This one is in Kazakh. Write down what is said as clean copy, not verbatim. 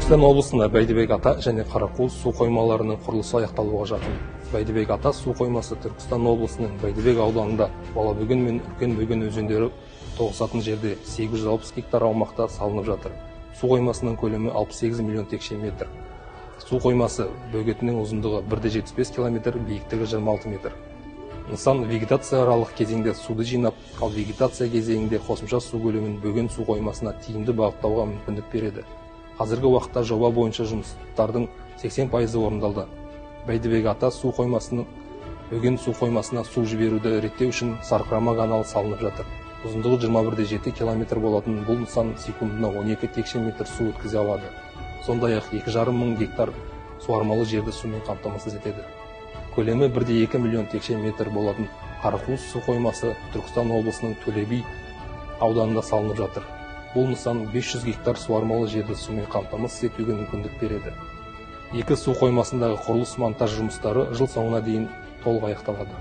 Түркістан облысында Бәйдібек ата және Қарақуыз су қоймаларының құрылысы аяқталуға жақын. Бәйдібек ата су қоймасы Түркістан облысының Бәйдібек ауданында Балабөген мен Үлкен Бөген өзендері тоғысатын жерде 860 гектар аумақта салынып жатыр. Су қоймасының көлемі 68 миллион текше метр. Су қоймасы бөгетінің ұзындығы 1,75 км, биіктігі 26 метр. Нысан вегетация аралық кезеңде суды жинап, ал вегетация кезеңінде қосымша су көлемін бөген су қоймасына тиімді бағыттауға мүмкіндік береді. Қазіргі уақытта жоба бойынша жұмыстардың 80% орындалды. Бәйдібек ата су қоймасының бөген су қоймасына су жіберуді реттеу үшін сарқырама каналы салынып жатыр. Ұзындығы 21,7 км болатын бұл нысан секундына 12 текше метр су өткізе алады. Сондай-ақ 2,5 мың гектар суармалы жерді сумен қамтамасыз етеді. Көлемі 1,2 миллион текше метр болатын Қарақуыз су қоймасы Түркістан облысының Төле би ауданында салынып жатыр. Бұл нысан 500 гектар суармалы жерді сумен қамтамасыз етуге мүмкіндік береді. Екі су қоймасындағы құрылыс монтаж жұмыстары жыл соңына дейін толық аяқталады.